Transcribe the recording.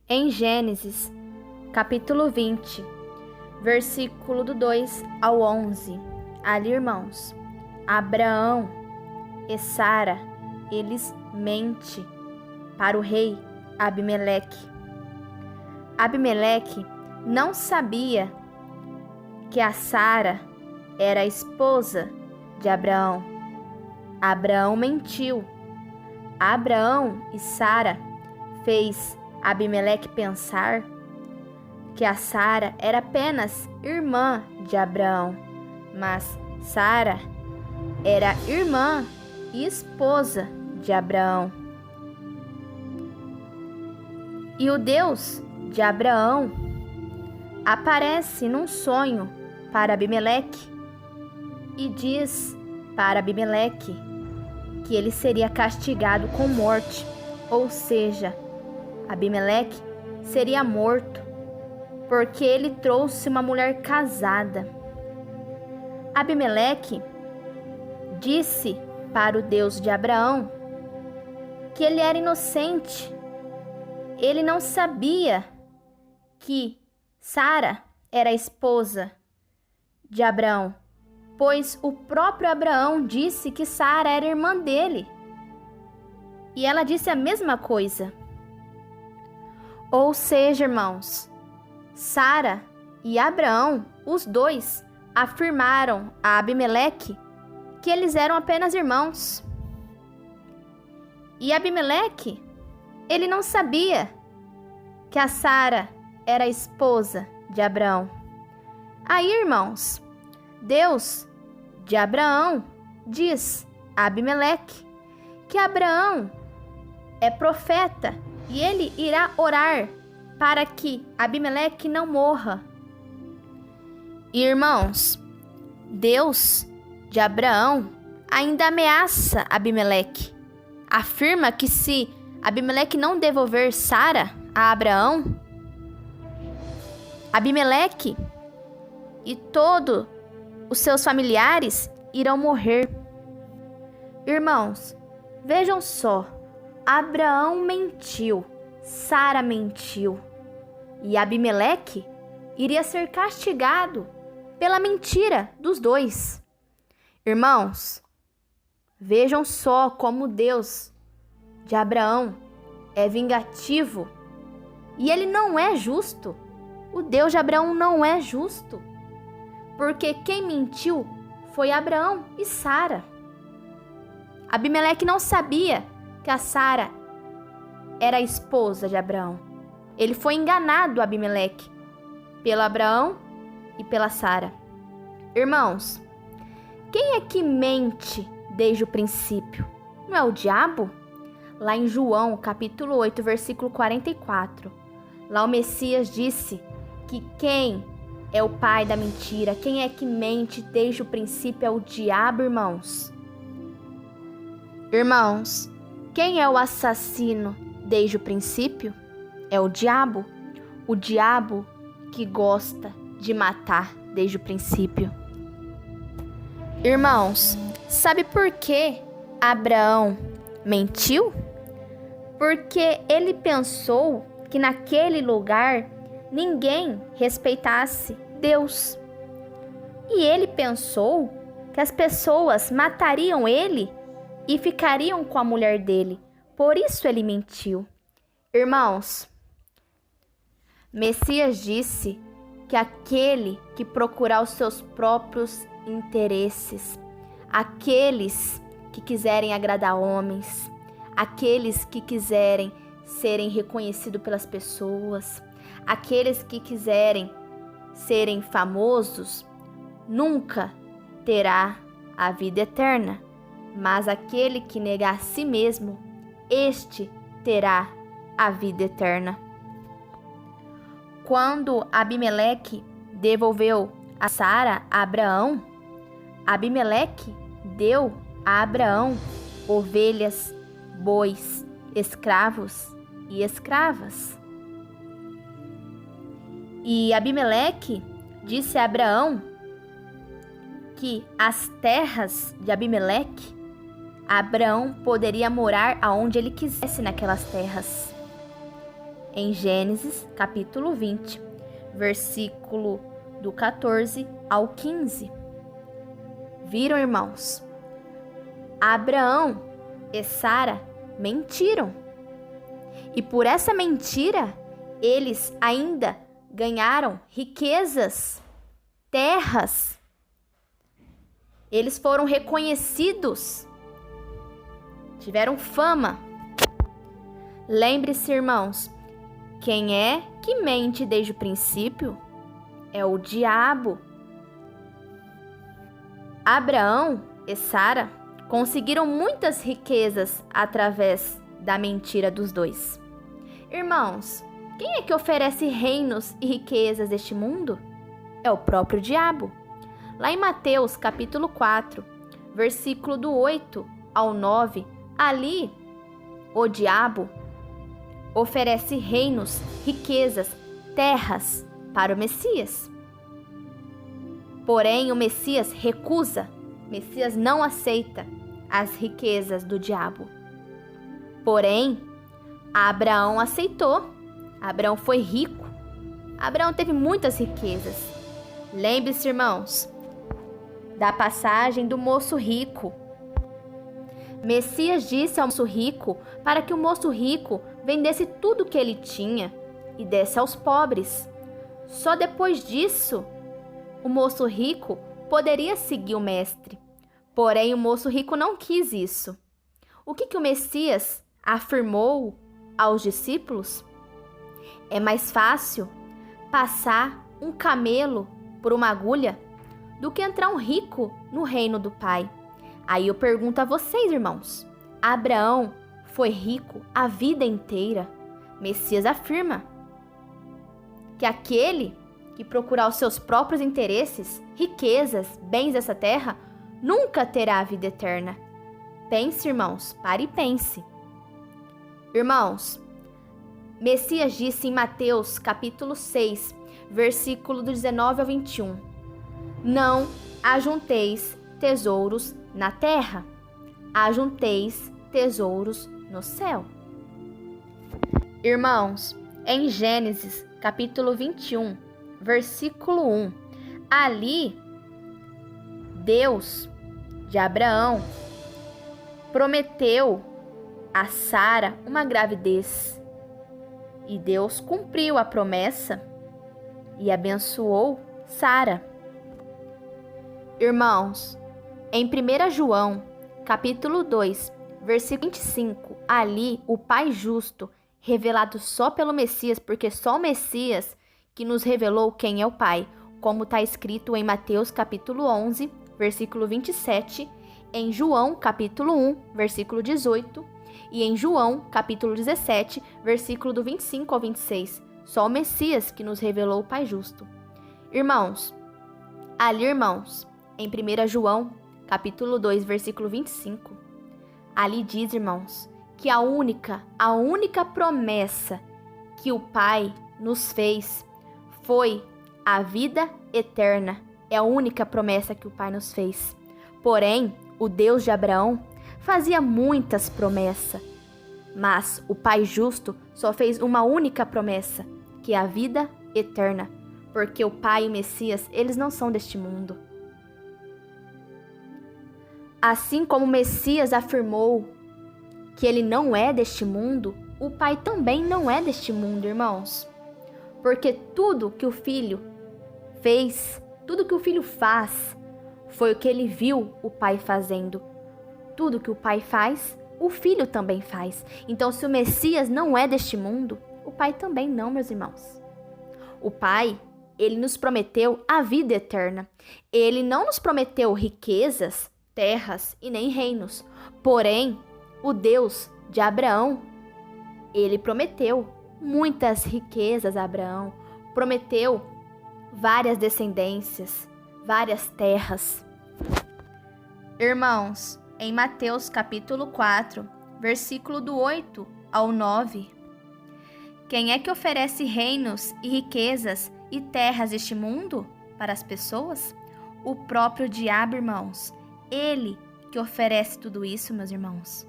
Em Gênesis, capítulo 20, versículo do 2 ao 11. Ali, irmãos, Abraão e Sara, eles mentem para o rei Abimeleque. Abimeleque não sabia que a Sara era a esposa de Abraão. Abraão mentiu. Abraão e Sara fez Abimeleque pensar que a Sara era apenas irmã de Abraão, mas Sara era irmã e esposa de Abraão. E o Deus de Abraão aparece num sonho para Abimeleque e diz para Abimeleque que ele seria castigado com morte, ou seja, Abimeleque seria morto porque ele trouxe uma mulher casada. Abimeleque disse para o Deus de Abraão que ele era inocente. Ele não sabia que Sara era a esposa de Abraão, pois o próprio Abraão disse que Sara era irmã dele. E ela disse a mesma coisa. Ou seja, irmãos, Sara e Abraão, os dois, afirmaram a Abimeleque que eles eram apenas irmãos. E Abimeleque, ele não sabia que a Sara era a esposa de Abraão. Aí, irmãos, Deus de Abraão diz a Abimeleque que Abraão é profeta e ele irá orar para que Abimeleque não morra. E, irmãos, Deus de Abraão ainda ameaça Abimeleque. Afirma que se Abimeleque não devolver Sara a Abraão, Abimeleque e todos os seus familiares irão morrer. Irmãos, vejam só, Abraão mentiu, Sara mentiu, e Abimeleque iria ser castigado pela mentira dos dois. Irmãos, vejam só como Deus de Abraão é vingativo e ele não é justo. O Deus de Abraão não é justo, porque quem mentiu foi Abraão e Sara. Abimeleque não sabia que a Sara era a esposa de Abraão. Ele foi enganado, Abimeleque, pelo Abraão e pela Sara. Irmãos, quem é que mente desde o princípio? Não é o diabo? Lá em João, capítulo 8, versículo 44, lá o Messias disse que quem é o pai da mentira, quem é que mente desde o princípio é o diabo, irmãos. Irmãos, quem é o assassino desde o princípio? É o diabo que gosta de matar desde o princípio. Irmãos, sabe por que Abraão mentiu? Porque ele pensou que naquele lugar ninguém respeitasse Deus. E ele pensou que as pessoas matariam ele e ficariam com a mulher dele. Por isso ele mentiu. Irmãos, Messias disse que aquele que procurar os seus próprios interesses, aqueles que quiserem agradar homens, aqueles que quiserem serem reconhecidos pelas pessoas, aqueles que quiserem serem famosos, nunca terá a vida eterna. Mas aquele que negar a si mesmo, este terá a vida eterna. Quando Abimeleque devolveu a Sara a Abraão, Abimeleque deu a Abraão ovelhas, bois, escravos e escravas. E Abimeleque disse a Abraão que as terras de Abimeleque, Abraão poderia morar aonde ele quisesse naquelas terras. em Gênesis, capítulo 20, versículo do 14 ao 15. Viram, irmãos? Abraão e Sara mentiram. E por essa mentira, eles ainda ganharam riquezas, terras. Eles foram reconhecidos, tiveram fama. Lembre-se, irmãos, quem é que mente desde o princípio? É o diabo. Abraão e Sara conseguiram muitas riquezas através da mentira dos dois. Irmãos, quem é que oferece reinos e riquezas deste mundo? É o próprio diabo. Lá em Mateus, capítulo 4, versículo do 8 ao 9, ali o diabo oferece reinos, riquezas, terras para o Messias. Porém, o Messias recusa, o Messias não aceita as riquezas do diabo. Porém, Abraão aceitou. Abraão foi rico. Abraão teve muitas riquezas. Lembre-se, irmãos, da passagem do moço rico. Messias disse ao moço rico para que o moço rico vendesse tudo que ele tinha e desse aos pobres. Só depois disso, o moço rico poderia seguir o mestre. Porém, o moço rico não quis isso. O que o Messias afirmou aos discípulos? É mais fácil passar um camelo por uma agulha do que entrar um rico no reino do Pai. Aí eu pergunto a vocês, irmãos, Abraão foi rico a vida inteira? Messias afirma que aquele que procurar os seus próprios interesses, riquezas, bens dessa terra, nunca terá a vida eterna. Pense, irmãos, pare e pense. Irmãos, Messias disse em Mateus, capítulo 6, versículo do 19 ao 21. Não ajunteis tesouros na terra, ajunteis tesouros no céu. Irmãos, em Gênesis, capítulo 21, versículo 1, ali, Deus de Abraão prometeu a Sara uma gravidez. E Deus cumpriu a promessa e abençoou Sara. Irmãos, em 1 João, capítulo 2, versículo 25, ali o Pai justo, revelado só pelo Messias, porque só o Messias que nos revelou quem é o Pai, como está escrito em Mateus, capítulo 11, versículo 27, em João, capítulo 1, versículo 18, e em João, capítulo 17, versículo do 25 ao 26. Só o Messias que nos revelou o Pai justo. Irmãos, ali, irmãos, em 1 João, capítulo 2, versículo 25, ali diz, irmãos, que a única promessa que o Pai nos fez foi a vida eterna. É a única promessa que o Pai nos fez. Porém, o Deus de Abraão fazia muitas promessas, mas o Pai justo só fez uma única promessa, que é a vida eterna, porque o Pai e o Messias, eles não são deste mundo. Assim como o Messias afirmou que ele não é deste mundo, o Pai também não é deste mundo, irmãos. Porque tudo que o Filho fez, tudo que o Filho faz, foi o que ele viu o Pai fazendo. Tudo que o Pai faz, o Filho também faz. Então, se o Messias não é deste mundo, o Pai também não, meus irmãos. O Pai, ele nos prometeu a vida eterna. Ele não nos prometeu riquezas, terras e nem reinos. Porém, o Deus de Abraão, ele prometeu muitas riquezas a Abraão. Prometeu várias descendências, várias terras. Irmãos, em Mateus capítulo 4, versículo do 8 ao 9, quem é que oferece reinos e riquezas e terras deste mundo para as pessoas? O próprio diabo, irmãos. Ele que oferece tudo isso, meus irmãos.